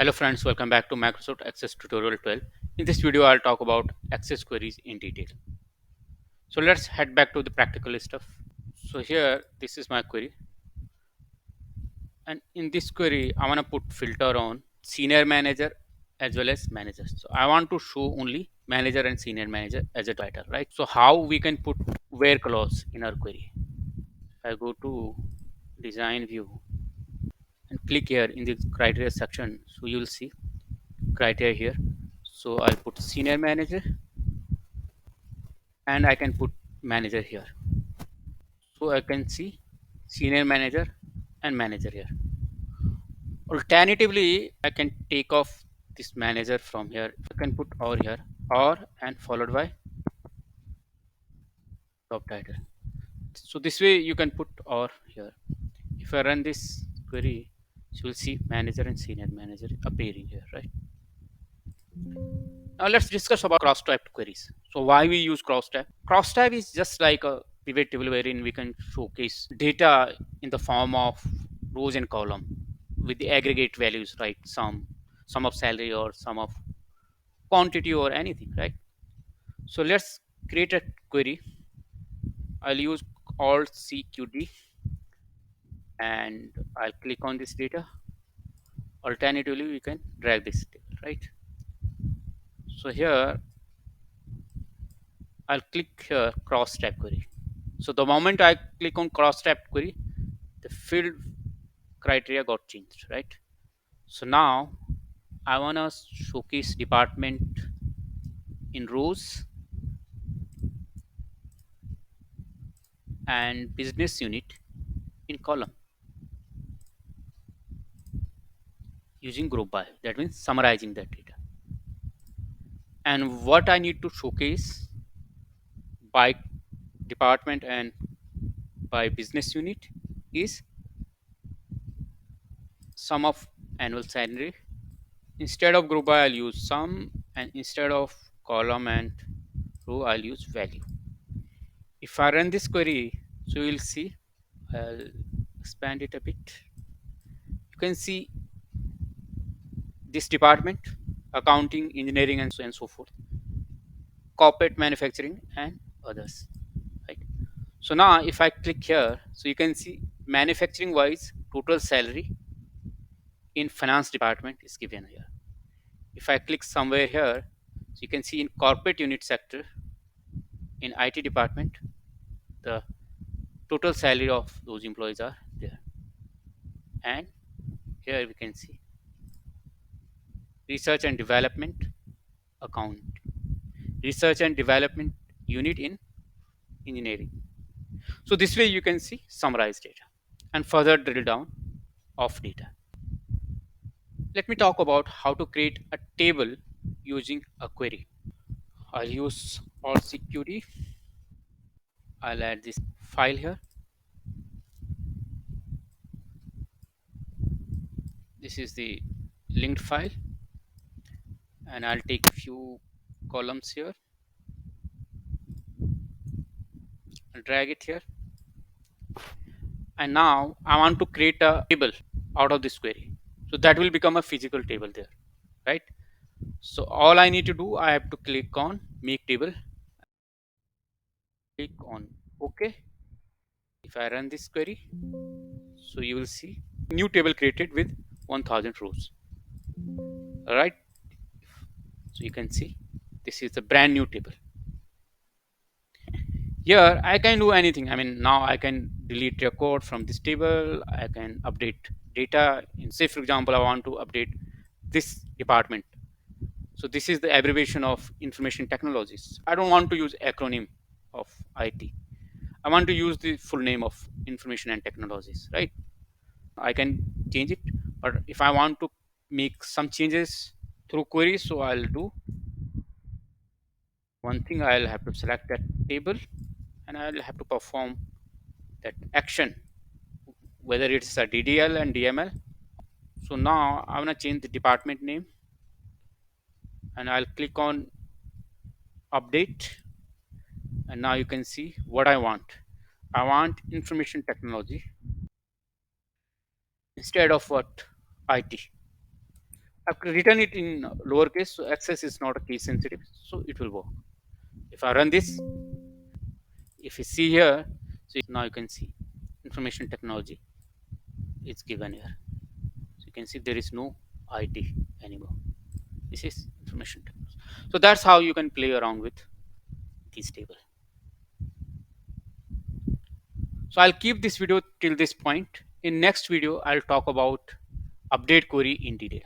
Hello friends, welcome back to Microsoft Access tutorial 12. In this video, I'll talk about Access queries in detail. So let's head back to the practical stuff. So here, this is my query. And in this query, I want to put filter on senior manager as well as manager. So I want to show only manager and senior manager as a title, right? So how we can put where clause in our query? I go to design view and click here in the criteria section. So you will see criteria here. So I'll put senior manager and I can put manager here. So I can see senior manager and manager here. Alternatively, I can take off this manager from here. I can put or here or and followed by job title. So this way you can put or here. If I run this query, you will see manager and senior manager appearing here, right? Now let's discuss about cross-typed queries. So why we use cross-type? Cross-type is just like a pivot table wherein we can showcase data in the form of rows and column with the aggregate values, right? Sum of salary or sum of quantity or anything, right? So let's create a query. I'll use Alt CQD and I'll click on this data. Alternatively, we can drag this table, right? So here I'll click here cross-type query. So the moment I click on cross-type query, the field criteria got changed, right? So now I want to showcase department in rows and business unit in column using group by. That means summarizing that data. And what I need to showcase by department and by business unit is sum of annual salary. Instead of group by, I'll use sum, and instead of column and row, I'll use value. If I run this query, so you will see, I'll expand it a bit. You can see this department, accounting, engineering, and so forth, corporate manufacturing, and others, right? So now if I click here, so you can see manufacturing wise total salary in finance department is given here. If I click somewhere here, so you can see in corporate unit sector in IT department, the total salary of those employees are there. And here we can see research and development account, research and development unit in engineering. So this way you can see summarized data and further drill down of data. Let me talk about how to create a table using a query. I'll use Alt CQD. I'll add this file here. This is the linked file, and I'll take a few columns here. I'll drag it here. And now I want to create a table out of this query. So that will become a physical table there, right? So all I need to do, I have to click on make table, click on OK. If I run this query, so you will see new table created with 1000 rows. All right. So you can see this is the brand new table. Here I can do anything. I mean, now I can delete record from this table. I can update data. In say, for example, I want to update this department. So this is the abbreviation of information technologies. I don't want to use acronym of IT. I want to use the full name of information and technologies, right? I can change it, but if I want to make some changes through query, so I'll do one thing. I'll have to select that table and I'll have to perform that action, whether it's a DDL and DML. So now I want to change the department name and I'll click on update, and now you can see what I want. I want information technology instead of what IT. I've written it in lowercase, so access is not a case sensitive, so it will work. If I run this, if you see here, so now you can see information technology is given here. So you can see there is no IT anymore. This is information technology. So that's how you can play around with this table. So I'll keep this video till this point. In next video, I'll talk about update query in detail.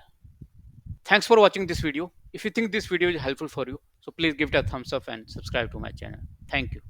Thanks for watching this video. If you think this video is helpful for you, so please give it a thumbs up and subscribe to my channel. Thank you.